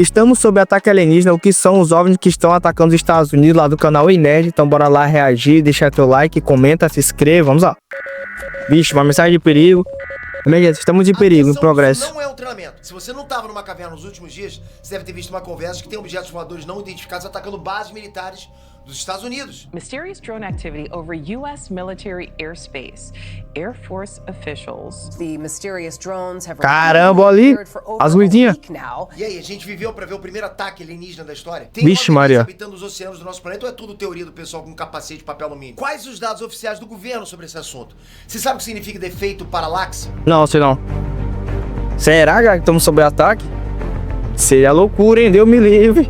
Estamos sob ataque alienígena. O que são os OVNIs que estão atacando os Estados Unidos lá do canal Inerd? Então bora lá reagir, deixar teu like, comenta, se inscreva. Vamos lá. Vixe, uma mensagem de perigo. Emergência, estamos em perigo, em progresso. Isso não é um treinamento. Se você não estava numa caverna nos últimos dias, você deve ter visto uma conversa que tem objetos voadores não identificados atacando bases militares dos Estados Unidos. Mysterious drone activity over U.S. military airspace. Air Force officials. The mysterious drones have Caramba, ali, as luzinhas. E aí, a gente viveu pra ver o primeiro ataque alienígena da história? Tem Vixe, Maria. habitando os oceanos do nosso planeta ou é tudo teoria do pessoal com capacete de papel alumínio? Quais os dados oficiais do governo sobre esse assunto? Você sabe o que significa defeito paralaxe? Não, sei não. Será, cara, que estamos sob ataque? Seria loucura, hein? Deus me livre.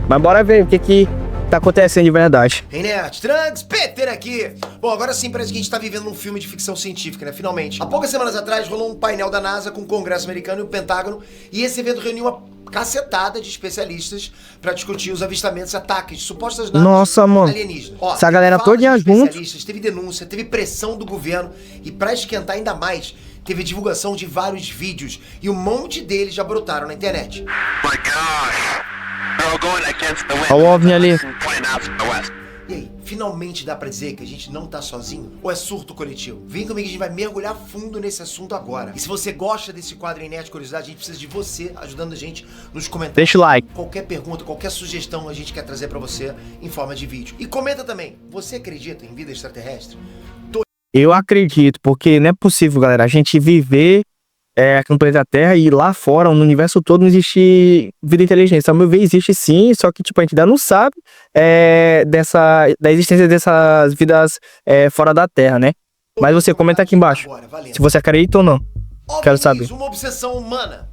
Mas bora ver o que tá acontecendo de verdade. Hey, Nerd, Trunks, Peter aqui. Bom, agora sim parece que a gente tá vivendo um filme de ficção científica, né? Finalmente. Há poucas semanas atrás rolou um painel da NASA com o Congresso americano e o Pentágono, e esse evento reuniu uma cacetada de especialistas pra discutir os avistamentos e ataques de supostas naves Nossa, mano. alienígenas. Ó, essa galera fala todinha de junto. especialistas, teve denúncia, teve pressão do governo, e pra esquentar ainda mais, teve divulgação de vários vídeos, e um monte deles já brotaram na internet. Olha o OVNI ali. E aí, finalmente dá pra dizer que a gente não tá sozinho? Ou é surto coletivo? Vem comigo que a gente vai mergulhar fundo nesse assunto agora. E se você gosta desse quadro em Nerd Curiosidade, a gente precisa de você ajudando a gente nos comentários. Deixa o like. Qualquer pergunta, qualquer sugestão a gente quer trazer pra você em forma de vídeo. E comenta também, você acredita em vida extraterrestre? Eu acredito, porque não é possível, galera, a gente viver aqui no planeta Terra e lá fora, no universo todo, não existe vida inteligente. Ao meu ver, existe sim, só que tipo, a gente ainda não sabe da existência dessas vidas fora da Terra, né? Mas você comenta aqui embaixo, se você acredita ou não. Quero saber. Uma obsessão humana.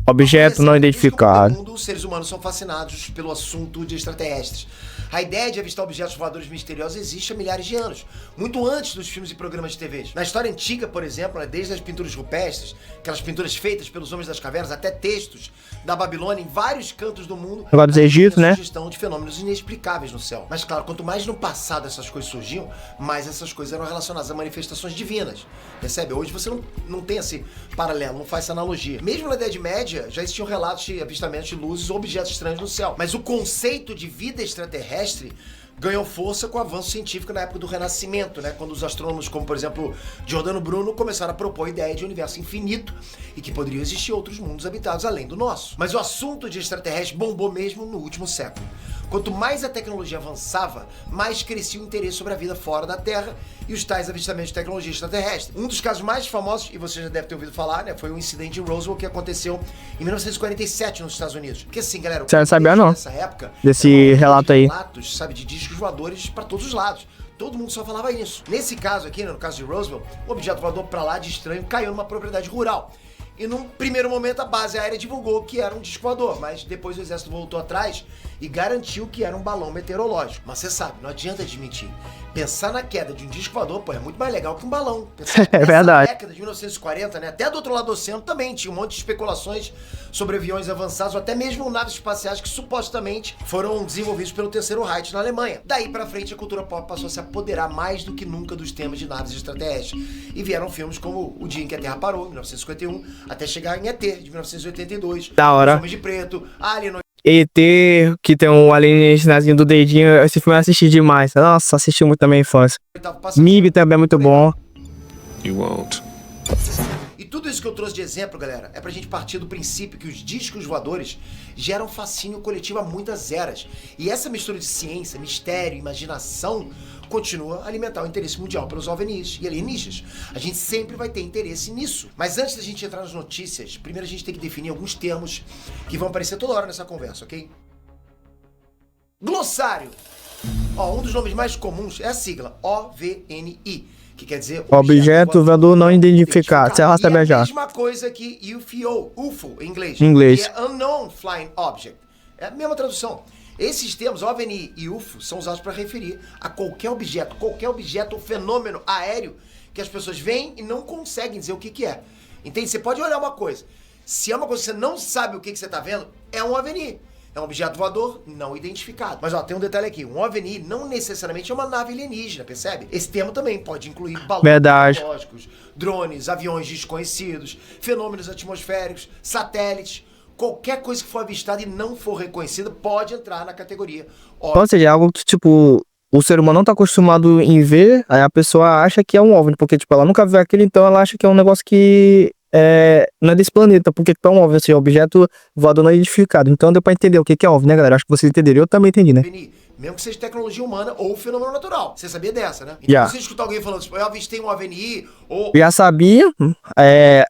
Objeto não identificado. No mundo, os seres humanos são fascinados pelo assunto de extraterrestres. A ideia de avistar objetos voadores misteriosos existe há milhares de anos, muito antes dos filmes e programas de TV. Na história antiga, por exemplo, desde as pinturas rupestres, aquelas pinturas feitas pelos homens das cavernas, até textos da Babilônia, em vários cantos do mundo, agora dos Egito, né? Sugestão de fenômenos inexplicáveis no céu. Mas claro, quanto mais no passado essas coisas surgiam, mais essas coisas eram relacionadas a manifestações divinas. Percebe? Hoje você não tem esse paralelo, não faz essa analogia. Mesmo na Idade Média, já existiam relatos de avistamentos de luzes ou objetos estranhos no céu. Mas o conceito de vida extraterrestre ganhou força com o avanço científico na época do Renascimento, né? Quando os astrônomos, como por exemplo Giordano Bruno, começaram a propor a ideia de um universo infinito e que poderiam existir outros mundos habitados além do nosso. Mas o assunto de extraterrestre bombou mesmo no último século. Quanto mais a tecnologia avançava, mais crescia o interesse sobre a vida fora da Terra e os tais avistamentos de tecnologia extraterrestre. Um dos casos mais famosos, e você já deve ter ouvido falar, né, foi o incidente de Roswell que aconteceu em 1947 nos Estados Unidos. Porque assim, galera, você não sabia não nessa época, desse relato aí. Relatos, sabe, de discos voadores para todos os lados. Todo mundo só falava isso. Nesse caso aqui, né, no caso de Roswell, o objeto voador para lá de estranho caiu numa propriedade rural. E num primeiro momento a base aérea divulgou que era um disco voador, mas depois o exército voltou atrás e garantiu que era um balão meteorológico. Mas você sabe, não adianta desmentir. Pensar na queda de um disco voador, pô, é muito mais legal que um balão. É verdade. Na década de 1940, né, até do outro lado do oceano também tinha um monte de especulações sobre aviões avançados ou até mesmo naves espaciais que supostamente foram desenvolvidos pelo Terceiro Reich na Alemanha. Daí pra frente a cultura pop passou a se apoderar mais do que nunca dos temas de naves extraterrestres. E vieram filmes como O Dia em que a Terra Parou, 1951, até chegar em ET, de 1982. Da hora. Os Homens de Preto, Alien... ET, que tem um alienígenazinho do dedinho, esse filme eu assisti demais. Nossa, assisti muito na minha infância. MIB também é muito bom. You won't. E tudo isso que eu trouxe de exemplo, galera, é pra gente partir do princípio que os discos voadores geram fascínio coletivo há muitas eras. E essa mistura de ciência, mistério, imaginação continua a alimentar o interesse mundial pelos OVNIs e alienígenas. A gente sempre vai ter interesse nisso. Mas antes da gente entrar nas notícias, primeiro a gente tem que definir alguns termos que vão aparecer toda hora nessa conversa, ok? Glossário. Ó, um dos nomes mais comuns é a sigla OVNI, que quer dizer objeto voador não identificado. Você arrasta é já. a mesma coisa que UFO em inglês. Inglês. Que é Unknown Flying Object. É a mesma tradução. Esses termos, OVNI e UFO, são usados para referir a qualquer objeto ou fenômeno aéreo que as pessoas veem e não conseguem dizer o que é. Entende? Você pode olhar uma coisa. Se é uma coisa que você não sabe o que você está vendo, é um OVNI. É um objeto voador não identificado. Mas ó, tem um detalhe aqui. Um OVNI não necessariamente é uma nave alienígena, percebe? Esse termo também pode incluir balões tecnológicos, drones, aviões desconhecidos, fenômenos atmosféricos, satélites. qualquer coisa que for avistada e não for reconhecida pode entrar na categoria. Ou seja, é algo que, tipo, o ser humano não tá acostumado em ver, aí a pessoa acha que é um OVNI, porque, tipo, ela nunca viu aquilo, então ela acha que é um negócio que não é desse planeta, porque é um OVNI, assim, objeto voador não identificado. Então deu pra entender o que é OVNI, né, galera? Acho que vocês entenderam, eu também entendi, né? Mesmo que seja tecnologia humana ou fenômeno natural. Você sabia dessa, né? Então, Yeah. se você escutar alguém falando, tipo, eu avistei um OVNI, ou... Eu já sabia,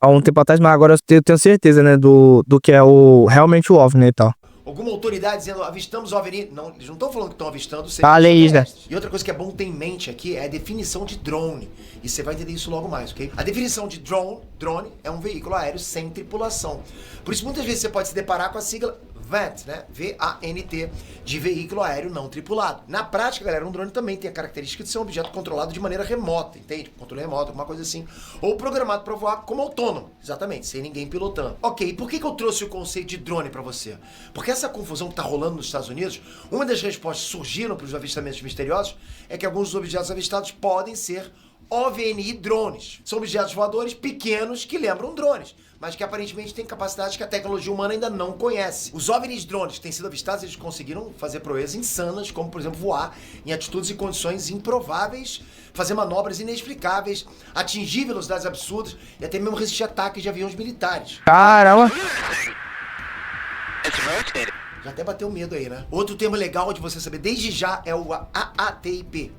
há um tempo atrás, mas agora eu tenho certeza, né, do que é realmente o OVNI, né, e tal. alguma autoridade dizendo, avistamos OVNI. Não, eles não estão falando que estão avistando seres alienígena. extraterrestres. E outra coisa que é bom ter em mente aqui é a definição de drone. E você vai entender isso logo mais, ok? A definição de drone é um veículo aéreo sem tripulação. Por isso, muitas vezes você pode se deparar com a sigla VANT, né? V-A-N-T, de veículo aéreo não tripulado. Na prática, galera, um drone também tem a característica de ser um objeto controlado de maneira remota, entende? Controle remoto, alguma coisa assim. Ou programado para voar como autônomo, exatamente, sem ninguém pilotando. Ok, por que eu trouxe o conceito de drone para você? Porque essa confusão que tá rolando nos Estados Unidos, uma das respostas que surgiram para os avistamentos misteriosos é que alguns dos objetos avistados podem ser OVNI drones. São objetos voadores pequenos que lembram drones, mas que aparentemente têm capacidades que a tecnologia humana ainda não conhece. Os OVNIs drones que têm sido avistados, eles conseguiram fazer proezas insanas, como por exemplo voar em atitudes e condições improváveis, fazer manobras inexplicáveis, atingir velocidades absurdas e até mesmo resistir a ataques de aviões militares. Caramba! Já até bateu medo aí, né? Outro termo legal de você saber desde já é o AATIP,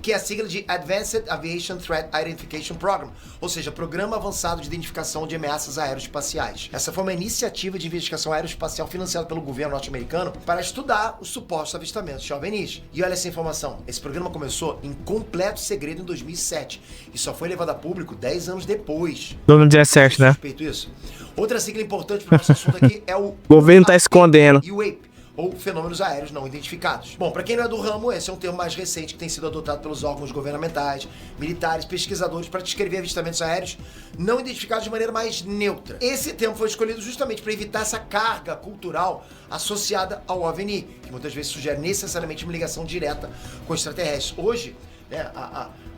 que é a sigla de Advanced Aviation Threat Identification Program, ou seja, Programa Avançado de Identificação de Ameaças Aeroespaciais. Essa foi uma iniciativa de investigação aeroespacial financiada pelo governo norte-americano para estudar os supostos avistamentos de OVNIs. E olha essa informação, esse programa começou em completo segredo em 2007 e só foi levado a público 10 anos depois. 2017, né? Suspeito isso. Outra sigla importante para o nosso assunto aqui é o governo tá escondendo. UAP, ou Fenômenos Aéreos Não Identificados. Bom, para quem não é do ramo, esse é um termo mais recente que tem sido adotado pelos órgãos governamentais, militares, pesquisadores para descrever avistamentos aéreos não identificados de maneira mais neutra. Esse termo foi escolhido justamente para evitar essa carga cultural associada ao OVNI, que muitas vezes sugere necessariamente uma ligação direta com extraterrestres. Hoje, né,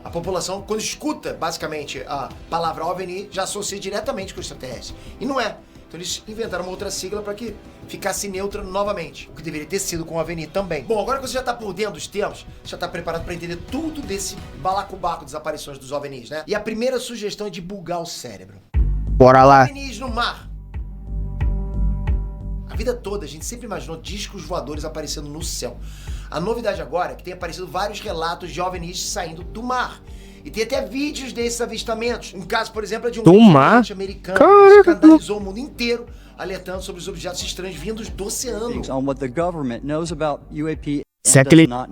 a população, quando escuta basicamente a palavra OVNI, já associa diretamente com o extraterrestre. E não é. Então eles inventaram uma outra sigla para que ficasse neutra novamente, o que deveria ter sido com o OVNI também. Bom, agora que você já tá por dentro dos termos, já tá preparado para entender tudo desse balacobaco das aparições dos OVNIs, né? E a primeira sugestão é de bugar o cérebro. Bora lá. OVNIs no mar. A vida toda a gente sempre imaginou discos voadores aparecendo no céu. A novidade agora é que tem aparecido vários relatos de OVNIs saindo do mar. E tem até vídeos desses avistamentos. Um caso, por exemplo, é de um gigante americano que escandalizou o mundo inteiro, alertando sobre os objetos estranhos vindos do oceano.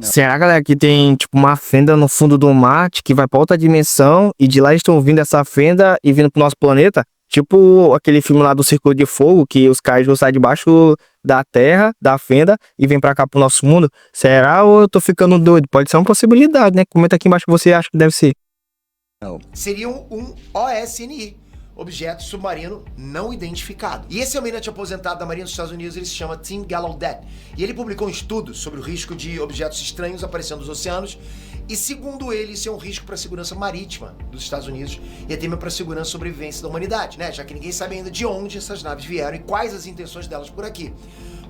Será, galera, que tem tipo uma fenda no fundo do mar que vai pra outra dimensão e de lá eles estão vindo essa fenda e vindo pro nosso planeta? Tipo aquele filme lá do Círculo de Fogo, que os caras saem debaixo da terra, da fenda, e vem pra cá pro nosso mundo. Será ou eu tô ficando doido? Pode ser uma possibilidade, né? Comenta aqui embaixo o que você acha que deve ser. Seria um OSNI, Objeto Submarino Não Identificado. E esse almirante aposentado da Marinha dos Estados Unidos, ele se chama Tim Gallaudet. E ele publicou um estudo sobre o risco de objetos estranhos aparecendo nos oceanos. E segundo ele, isso é um risco para a segurança marítima dos Estados Unidos e até mesmo para a segurança e sobrevivência da humanidade, né? Já que ninguém sabe ainda de onde essas naves vieram e quais as intenções delas por aqui.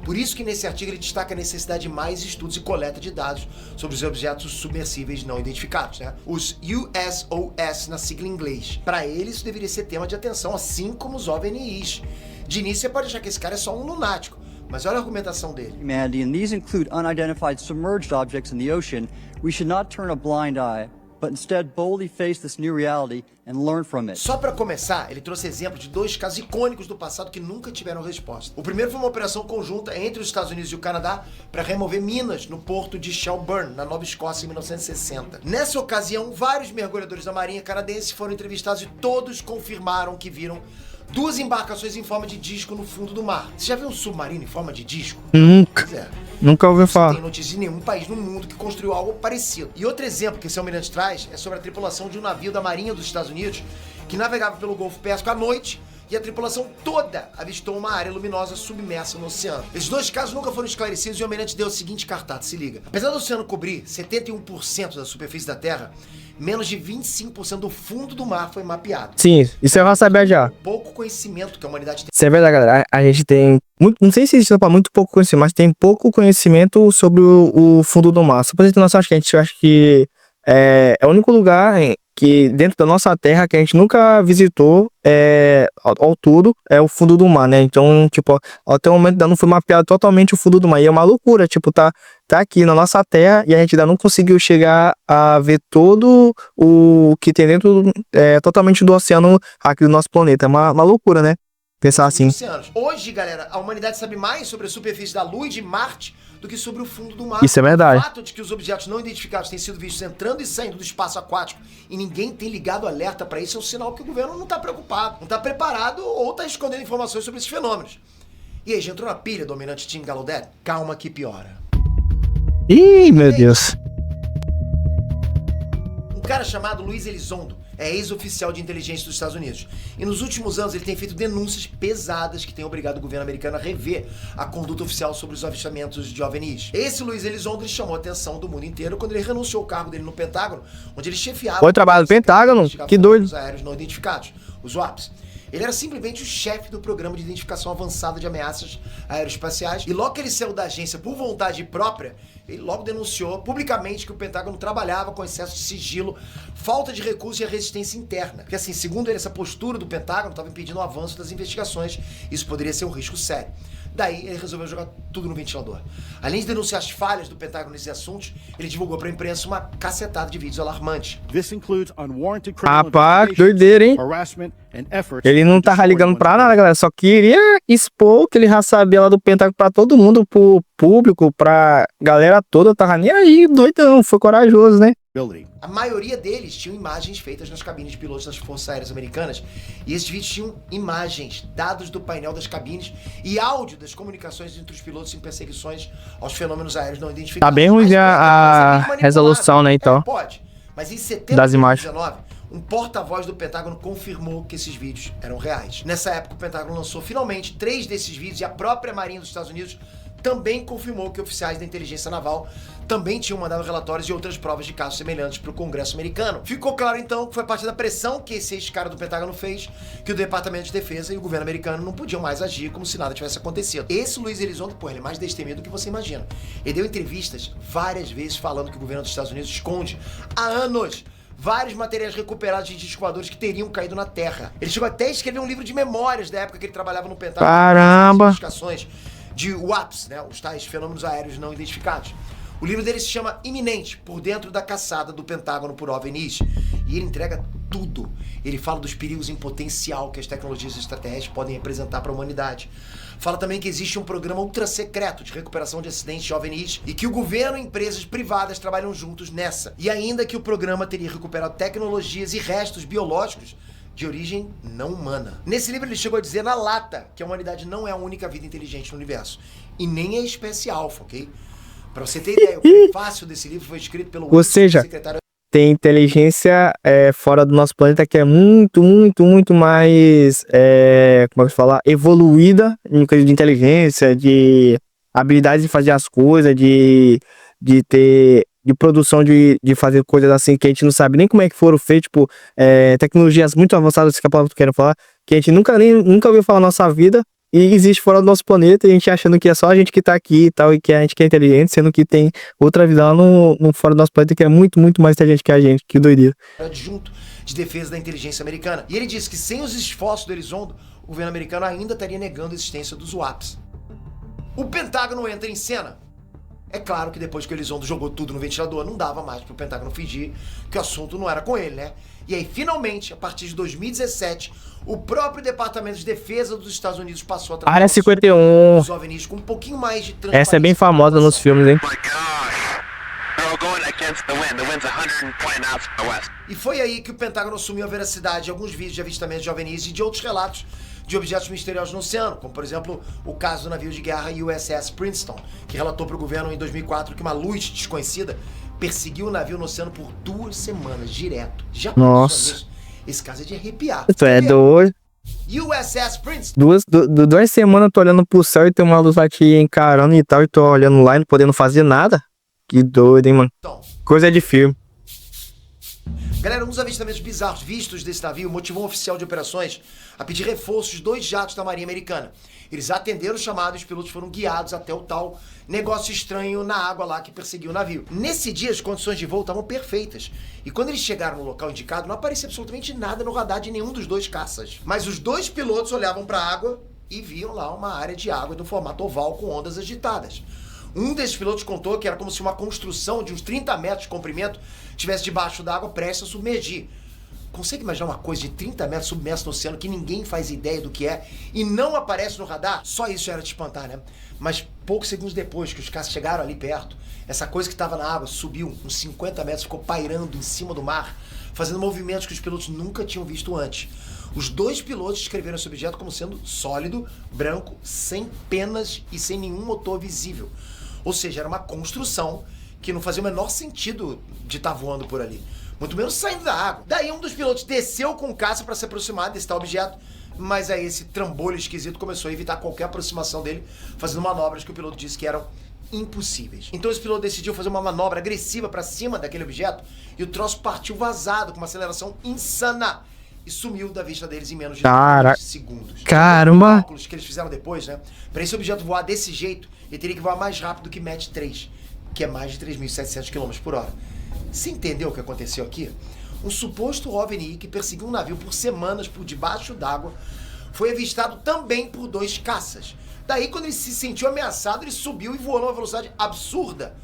Por isso que nesse artigo ele destaca a necessidade de mais estudos e coleta de dados sobre os objetos submersíveis não identificados, né? Os USOS na sigla em inglês. Para ele isso deveria ser tema de atenção, assim como os OVNIs. De início você pode achar que esse cara é só um lunático, mas olha a argumentação dele. Humanity, and these include unidentified submerged objects in the ocean. We should not turn a blind eye, but instead boldly face this new reality and learn from it. Só para começar, ele trouxe exemplos de dois casos icônicos do passado que nunca tiveram resposta. O primeiro foi uma operação conjunta entre os Estados Unidos e o Canadá para remover minas no porto de Shelburne, na Nova Escócia, em 1960. Nessa ocasião, vários mergulhadores da Marinha canadense foram entrevistados e todos confirmaram que viram duas embarcações em forma de disco no fundo do mar. Você já viu um submarino em forma de disco? Nunca. Pois é. Nunca ouvi falar. Não tem notícia de nenhum país no mundo que construiu algo parecido. E outro exemplo que esse almirante traz é sobre a tripulação de um navio da Marinha dos Estados Unidos que navegava pelo Golfo Pérsico à noite e a tripulação toda avistou uma área luminosa submersa no oceano. Esses dois casos nunca foram esclarecidos e o almirante deu o seguinte cartaz, se liga. Apesar do oceano cobrir 71% da superfície da Terra, menos de 25% do fundo do mar foi mapeado. Sim, isso eu já sabia já. Pouco conhecimento que a humanidade tem. Isso é verdade, galera. A gente tem muito, não sei se isso é para muito pouco conhecimento, mas tem pouco conhecimento sobre o fundo do mar. Só pra você ter noção, acho que é o único lugar que dentro da nossa terra que a gente nunca visitou ao todo é o fundo do mar, né? Então, tipo, até o momento ainda não foi mapeado totalmente o fundo do mar. E é uma loucura, tipo, tá aqui na nossa terra e a gente ainda não conseguiu chegar a ver todo o que tem dentro totalmente do oceano aqui do nosso planeta. É uma loucura, né? Pensar assim. Oceanos. Hoje, galera, a humanidade sabe mais sobre a superfície da Lua e de Marte do que sobre o fundo do mar. Isso é verdade. O fato de que os objetos não identificados têm sido vistos entrando e saindo do espaço aquático e ninguém tem ligado alerta para isso é um sinal que o governo não tá preocupado, não tá preparado ou tá escondendo informações sobre esses fenômenos. E aí, já entrou na pilha, dominante Tim Gallaudet? Calma que piora. Ih, meu Deus. Um cara chamado Luiz Elizondo é ex-oficial de inteligência dos Estados Unidos. E nos últimos anos ele tem feito denúncias pesadas que têm obrigado o governo americano a rever a conduta oficial sobre os avistamentos de OVNIs. Esse Luiz Elizondo ele chamou a atenção do mundo inteiro quando ele renunciou ao cargo dele no Pentágono, onde ele chefiava... Foi trabalho do Pentágono? Que doido. ...os aéreos não identificados, os UAPs. Ele era simplesmente o chefe do Programa de Identificação Avançada de Ameaças Aeroespaciais. E logo que ele saiu da agência por vontade própria, ele logo denunciou publicamente que o Pentágono trabalhava com excesso de sigilo, falta de recursos e a resistência interna. Porque assim, segundo ele, essa postura do Pentágono estava impedindo o avanço das investigações. Isso poderia ser um risco sério. Daí ele resolveu jogar tudo no ventilador. Além de denunciar as falhas do Pentágono nesses assuntos, ele divulgou para a imprensa uma cacetada de vídeos alarmantes. Rapaz, doideira, hein? Ele não tava ligando pra nada, galera. Só queria expor que ele já sabia lá do Pentágono pra todo mundo, pro público, pra galera toda. Tava nem aí, doidão. Foi corajoso, né? A maioria deles tinham imagens feitas nas cabines de pilotos das Forças Aéreas Americanas. E esses vídeos tinham imagens, dados do painel das cabines e áudio das comunicações entre os pilotos em perseguições aos fenômenos aéreos não identificados. Tá bem ruim a resolução, né, então? Pode. Mas em setembro das de imagens. 2019, um porta-voz do Pentágono confirmou que esses vídeos eram reais. Nessa época, o Pentágono lançou finalmente 3 desses vídeos e a própria Marinha dos Estados Unidos também confirmou que oficiais da inteligência naval também tinham mandado relatórios e outras provas de casos semelhantes para o Congresso americano. Ficou claro, então, que foi a partir da pressão que esse ex-cara do Pentágono fez que o Departamento de Defesa e o governo americano não podiam mais agir como se nada tivesse acontecido. Esse Luiz Elizondo, pô, ele é mais destemido do que você imagina. Ele deu entrevistas várias vezes falando que o governo dos Estados Unidos esconde há anos vários materiais recuperados de discos voadores que teriam caído na Terra. Ele chegou até a escrever um livro de memórias da época que ele trabalhava no Pentágono. Caramba! De UAPs, né, os tais fenômenos aéreos não identificados. O livro dele se chama Iminente, por dentro da caçada do Pentágono por OVNIs. E ele entrega tudo. Ele fala dos perigos em potencial que as tecnologias extraterrestres podem representar para a humanidade. Fala também que existe um programa ultra secreto de recuperação de acidentes de OVNIs e que o governo e empresas privadas trabalham juntos nessa. E ainda que o programa teria recuperado tecnologias e restos biológicos de origem não humana. Nesse livro ele chegou a dizer na lata que a humanidade não é a única vida inteligente no universo. E nem é espécie alfa, ok? Pra você ter ideia, o prefácio desse livro foi escrito pelo Ou seja, secretário... tem inteligência fora do nosso planeta que é muito mais, como é que se fala, evoluída em coisa de inteligência, de habilidades de fazer as coisas, de produção de fazer coisas assim que a gente não sabe nem como é que foram feitas, tipo, tecnologias muito avançadas que a palavra que eu quero falar, que a gente nunca ouviu falar na nossa vida. E existe fora do nosso planeta e a gente achando que é só a gente que tá aqui e tal, e que a gente que é inteligente, sendo que tem outra vida lá no fora do nosso planeta que é muito mais inteligente que a gente, que doideira. Adjunto de defesa da inteligência americana. E ele disse que sem os esforços do Elizondo, o governo americano ainda estaria negando a existência dos UAPs. O Pentágono entra em cena. É claro que depois que o Elizondo jogou tudo no ventilador, não dava mais pro Pentágono fingir que o assunto não era com ele, né? E aí, finalmente, a partir de 2017, o próprio Departamento de Defesa dos Estados Unidos passou a tratar Área 51. os OVNIs com um pouquinho mais de transparência. Essa é bem famosa nos filmes, hein? E foi aí que o Pentágono assumiu a veracidade de alguns vídeos de avistamentos de OVNIs e de outros relatos de objetos misteriosos no oceano, como por exemplo o caso do navio de guerra USS Princeton, que relatou para o governo em 2004 que uma luz desconhecida perseguiu o navio no oceano por 2 semanas direto. Já Nossa. Nisso? Esse caso é de arrepiar. Tu é doido. USS Princeton. 2 semanas eu tô olhando pro céu e tem uma luz lá te encarando e tal, e tô olhando lá e não podendo fazer nada. Que doido, hein, mano. Coisa de filme. Galera, um dos avistamentos bizarros vistos desse navio motivou um oficial de operações a pedir reforços de 2 jatos da Marinha Americana. Eles atenderam o chamado e os pilotos foram guiados até o tal negócio estranho na água lá que perseguiu o navio. Nesse dia, as condições de voo estavam perfeitas. E quando eles chegaram no local indicado, não aparecia absolutamente nada no radar de nenhum dos 2 caças. Mas os 2 pilotos olhavam para a água e viam lá uma área de água do formato oval com ondas agitadas. Um desses pilotos contou que era como se uma construção de uns 30 metros de comprimento estivesse debaixo da água prestes a submergir. Consegue imaginar uma coisa de 30 metros submersa no oceano que ninguém faz ideia do que é e não aparece no radar? Só isso já era de espantar, né? Mas poucos segundos depois que os caras chegaram ali perto, essa coisa que estava na água subiu uns 50 metros, ficou pairando em cima do mar, fazendo movimentos que os pilotos nunca tinham visto antes. Os 2 pilotos descreveram esse objeto como sendo sólido, branco, sem penas e sem nenhum motor visível. Ou seja, era uma construção que não fazia o menor sentido de estar voando por ali. Muito menos saindo da água. Daí um dos pilotos desceu com o caça para se aproximar desse tal objeto, mas aí esse trambolho esquisito começou a evitar qualquer aproximação dele, fazendo manobras que o piloto disse que eram impossíveis. Então esse piloto decidiu fazer uma manobra agressiva para cima daquele objeto e o troço partiu vazado com uma aceleração insana e sumiu da vista deles em menos de 2 segundos. Caramba! Os cálculos que eles fizeram depois, né? Para esse objeto voar desse jeito, ele teria que voar mais rápido que Mach 3, que é mais de 3.700 km por hora. Você entendeu o que aconteceu aqui? Um suposto OVNI que perseguiu um navio por semanas por debaixo d'água foi avistado também por 2 caças. Daí, quando ele se sentiu ameaçado, ele subiu e voou numa velocidade absurda.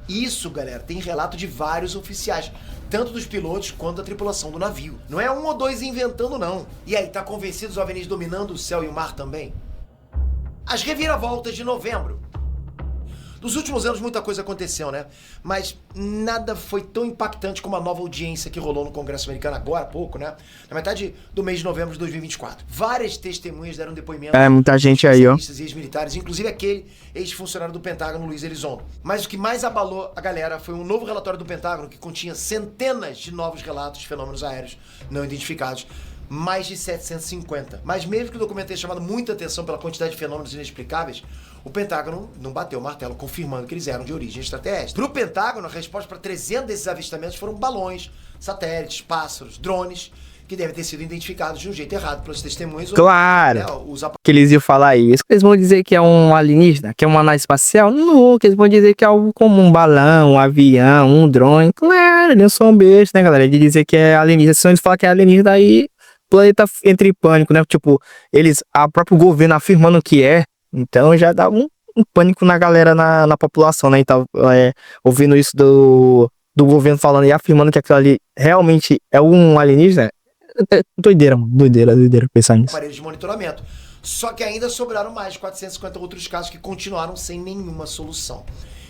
Isso, galera, tem relato de vários oficiais, tanto dos pilotos quanto da tripulação do navio. Não é 1 ou 2 inventando, não. E aí, tá convencido os OVNIs dominando o céu e o mar também? As reviravoltas de novembro. Nos últimos anos muita coisa aconteceu, né? Mas nada foi tão impactante como a nova audiência que rolou no Congresso americano agora há pouco, né? Na metade do mês de novembro de 2024. Várias testemunhas deram depoimentos. Muita gente aí, ó. E ex-militares, inclusive aquele ex-funcionário do Pentágono, Luiz Elizondo. Mas o que mais abalou a galera foi um novo relatório do Pentágono que continha centenas de novos relatos de fenômenos aéreos não identificados. Mais de 750. Mas mesmo que o documento tenha chamado muita atenção pela quantidade de fenômenos inexplicáveis, o Pentágono não bateu o martelo confirmando que eles eram de origem extraterrestre. Para o Pentágono, a resposta para 300 desses avistamentos foram balões, satélites, pássaros, drones, que devem ter sido identificados de um jeito errado pelos testemunhos. Claro! Os Que eles iam falar isso. Eles vão dizer que é um alienígena, que é uma nave espacial? Não, que eles vão dizer que é algo como um balão, um avião, um drone. Claro, eles não são bestas, né, galera? De dizer que é alienígena. Se eles falar que é alienígena, aí o planeta entra em pânico, né? Tipo, o próprio governo afirmando que é, então já dá um pânico na galera, na população, né? Então, ouvindo isso do governo falando e afirmando que aquilo ali realmente é um alienígena, doideira, mano. Doideira pensar nisso. Aparelhos de monitoramento. Só que ainda sobraram mais de 450 outros casos que continuaram sem nenhuma solução.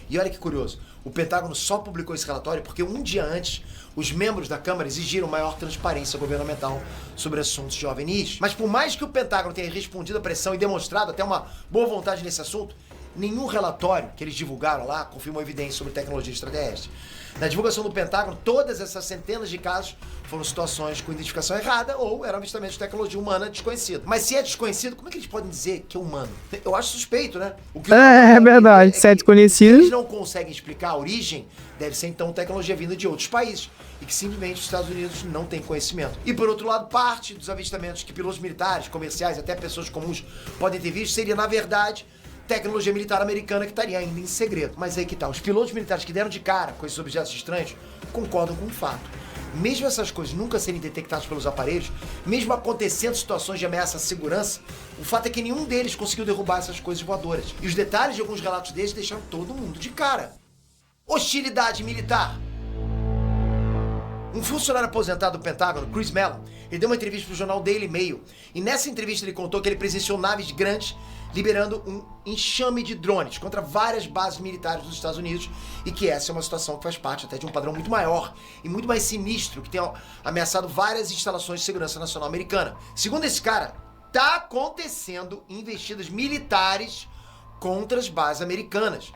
E olha que curioso, o Pentágono só publicou esse relatório porque um dia antes, os membros da Câmara exigiram maior transparência governamental sobre assuntos de OVNIs. Mas por mais que o Pentágono tenha respondido à pressão e demonstrado até uma boa vontade nesse assunto, nenhum relatório que eles divulgaram lá confirmou evidência sobre tecnologia extraterrestre. Na divulgação do Pentágono, todas essas centenas de casos foram situações com identificação errada ou eram avistamentos de tecnologia humana desconhecida. Mas se é desconhecido, como é que eles podem dizer que é humano? Eu acho suspeito, né? É verdade, se é desconhecido. Se eles não conseguem explicar a origem, deve ser então tecnologia vinda de outros países e que simplesmente os Estados Unidos não têm conhecimento. E por outro lado, parte dos avistamentos que pilotos militares, comerciais, até pessoas comuns podem ter visto seria, na verdade, tecnologia militar americana que estaria ainda em segredo. Mas aí que tá, os pilotos militares que deram de cara com esses objetos estranhos concordam com o fato. Mesmo essas coisas nunca serem detectadas pelos aparelhos, mesmo acontecendo situações de ameaça à segurança, o fato é que nenhum deles conseguiu derrubar essas coisas voadoras. E os detalhes de alguns relatos deles deixaram todo mundo de cara. Hostilidade militar. Um funcionário aposentado do Pentágono, Chris Mellon, ele deu uma entrevista para o jornal Daily Mail. E nessa entrevista ele contou que ele presenciou naves grandes liberando um enxame de drones contra várias bases militares dos Estados Unidos e que essa é uma situação que faz parte até de um padrão muito maior e muito mais sinistro que tem ameaçado várias instalações de segurança nacional americana. Segundo esse cara, tá acontecendo investidas militares contra as bases americanas.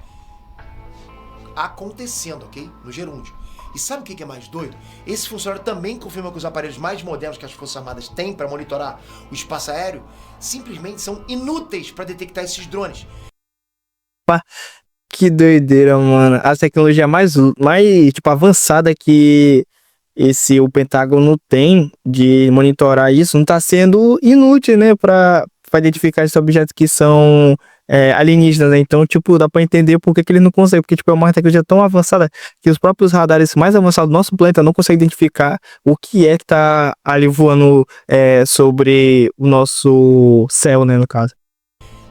Acontecendo, ok? No gerúndio. E sabe o que é mais doido? Esse funcionário também confirma que os aparelhos mais modernos que as Forças Armadas têm para monitorar o espaço aéreo simplesmente são inúteis para detectar esses drones. Que doideira, mano. A tecnologia mais tipo, avançada que o Pentágono tem de monitorar isso não tá sendo inútil, né, para identificar esses objetos que são alienígenas, né? Então, tipo, dá pra entender por que eles não conseguem, porque, tipo, é uma tecnologia tão avançada que os próprios radares mais avançados do nosso planeta não conseguem identificar o que é que tá ali voando sobre o nosso céu, né, no caso.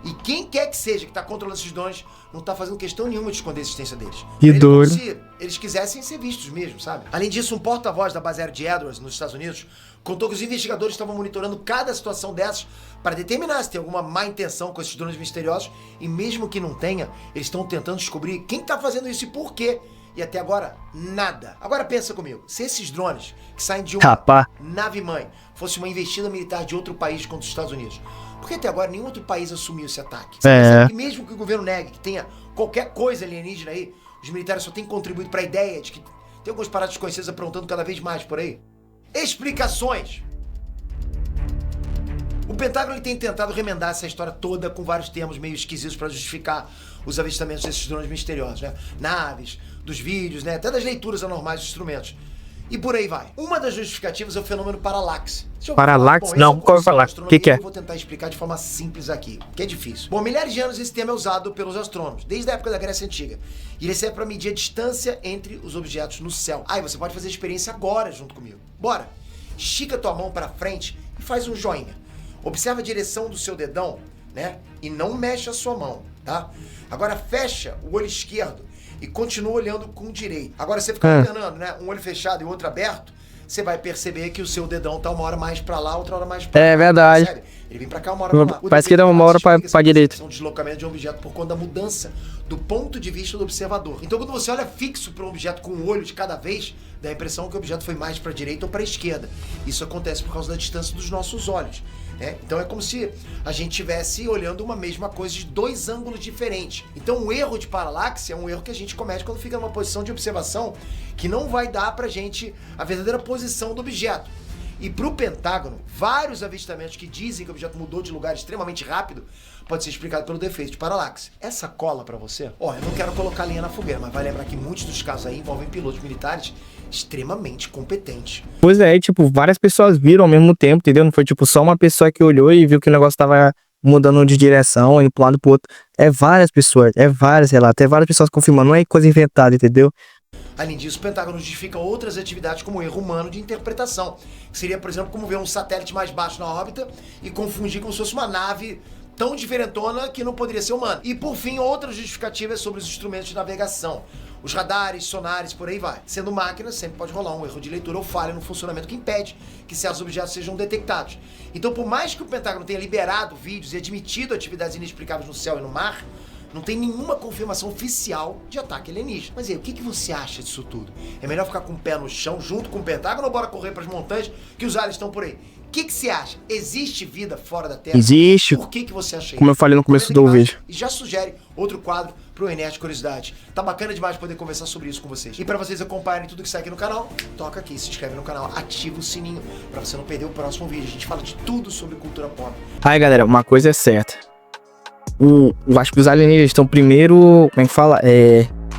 E quem quer que seja que tá controlando esses drones não tá fazendo questão nenhuma de esconder a existência deles. Que doido. Como se eles quisessem ser vistos mesmo, sabe? Além disso, um porta-voz da base aérea de Edwards, nos Estados Unidos, contou que os investigadores estavam monitorando cada situação dessas para determinar se tem alguma má intenção com esses drones misteriosos, e mesmo que não tenha, eles estão tentando descobrir quem tá fazendo isso e por quê. E até agora, nada. Agora pensa comigo, se esses drones que saem de uma nave-mãe fosse uma investida militar de outro país contra os Estados Unidos, por que até agora nenhum outro país assumiu esse ataque? Você percebe que mesmo que o governo negue que tenha qualquer coisa alienígena aí, os militares só têm contribuído para a ideia de que tem alguns paradas desconhecidos aprontando cada vez mais por aí? Explicações. O Pentágono ele tem tentado remendar essa história toda com vários termos meio esquisitos para justificar os avistamentos desses drones misteriosos, né? Naves, dos vídeos, né? Até das leituras anormais dos instrumentos. E por aí vai. Uma das justificativas é o fenômeno paralaxe. Paralaxe? Não, nunca ouvi falar. O que é? Eu vou tentar explicar de forma simples aqui, que é difícil. Bom, milhares de anos esse termo é usado pelos astrônomos, desde a época da Grécia Antiga. E ele serve para medir a distância entre os objetos no céu. Aí você pode fazer a experiência agora junto comigo. Bora! Estica tua mão para frente e faz um joinha. Observa a direção do seu dedão, né? E não mexe a sua mão, tá? Agora fecha o olho esquerdo e continua olhando com o direito. Agora você fica alternando, né? Um olho fechado e o outro aberto, você vai perceber que o seu dedão tá uma hora mais pra lá, outra hora mais pra cá. É verdade. Percebe? Ele vem pra cá, uma hora pra lá. Parece que dá uma hora pra direita. É um deslocamento de um objeto por conta da mudança do ponto de vista do observador. Então quando você olha fixo para um objeto com um olho de cada vez, dá a impressão que o objeto foi mais pra direita ou pra esquerda. Isso acontece por causa da distância dos nossos olhos. Então é como se a gente estivesse olhando uma mesma coisa de dois ângulos diferentes. Então o erro de paralaxe é um erro que a gente comete quando fica numa posição de observação que não vai dar pra gente a verdadeira posição do objeto. E pro Pentágono, vários avistamentos que dizem que o objeto mudou de lugar extremamente rápido pode ser explicado pelo defeito de paralaxe. Essa cola pra você? Ó, eu não quero colocar linha na fogueira, mas vai lembrar que muitos dos casos aí envolvem pilotos militares extremamente competentes. Pois é, tipo, várias pessoas viram ao mesmo tempo, entendeu? Não foi tipo só uma pessoa que olhou e viu que o negócio tava mudando de direção, indo pro lado pro outro. É várias pessoas, relatos, várias pessoas confirmando, não é coisa inventada, entendeu? Além disso, o Pentágono justifica outras atividades como erro humano de interpretação, que seria, por exemplo, como ver um satélite mais baixo na órbita e confundir como se fosse uma nave tão diferentona que não poderia ser humana. E por fim, outras justificativas sobre os instrumentos de navegação, os radares, sonares, por aí vai. Sendo máquina, sempre pode rolar um erro de leitura ou falha no funcionamento que impede que certos objetos sejam detectados. Então, por mais que o Pentágono tenha liberado vídeos e admitido atividades inexplicáveis no céu e no mar, não tem nenhuma confirmação oficial de ataque alienígena. Mas aí, o que você acha disso tudo? É melhor ficar com o pé no chão junto com o Pentágono ou bora correr para as montanhas que os aliens estão por aí? O que você acha? Existe vida fora da Terra? Existe. Por que você acha isso? Como eu falei no começo do vídeo. E já sugere outro quadro pro Enéas Curiosidade. Tá bacana demais poder conversar sobre isso com vocês. E para vocês acompanharem tudo que sai aqui no canal, toca aqui, se inscreve no canal, ativa o sininho para você não perder o próximo vídeo. A gente fala de tudo sobre cultura pop. Aí, galera, uma coisa é certa. Eu acho que os alienígenas estão primeiro, como é que fala?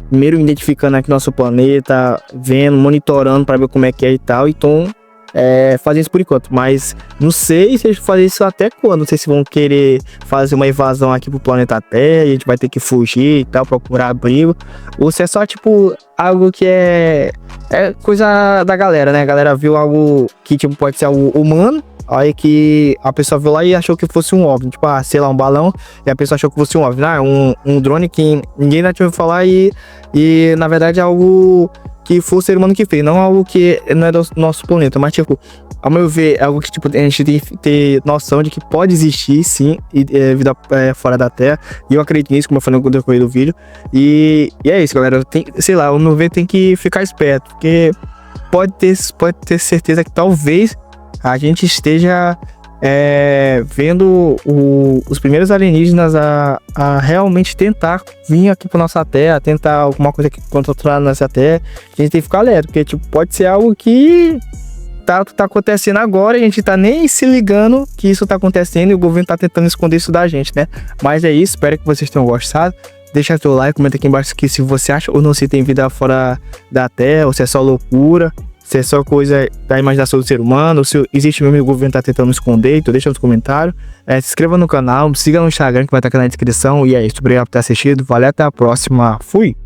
Primeiro identificando aqui nosso planeta, vendo, monitorando para ver como é que é e tal. Então, fazer isso por enquanto, mas não sei se eles vão fazer isso até quando. Não sei se vão querer fazer uma invasão aqui pro planeta Terra e a gente vai ter que fugir e tal, procurar abrigo, ou se é só tipo algo que é coisa da galera, né? A galera viu algo que tipo pode ser algo humano, aí que a pessoa viu lá e achou que fosse um OVNI, tipo, sei lá, um balão, e a pessoa achou que fosse um OVNI, um drone que ninguém ainda tinha ouvido falar e na verdade é algo que foi o ser humano que fez, não algo que não é do nosso planeta, mas tipo, ao meu ver, é algo que tipo, a gente tem que ter noção de que pode existir sim vida fora da Terra, e eu acredito nisso, como eu falei no decorrer do vídeo, e é isso, galera, sei lá, ao meu ver tem que ficar esperto, porque pode ter certeza que talvez a gente esteja vendo os primeiros alienígenas a realmente tentar vir aqui para nossa Terra, tentar alguma coisa que controlar nossa Terra. A gente tem que ficar alerta, porque tipo, pode ser algo que tá acontecendo agora e a gente tá nem se ligando que isso tá acontecendo e o governo tá tentando esconder isso da gente, né? Mas é isso, espero que vocês tenham gostado. Deixa seu like, comenta aqui embaixo se você acha ou não se tem vida fora da Terra ou se é só loucura. se é só coisa da imaginação do ser humano, ou se existe mesmo e o governo tá tentando esconder, então deixa nos comentários. Se inscreva no canal, siga no Instagram que vai estar aqui na descrição. E é isso, obrigado por ter assistido, valeu, até a próxima, fui!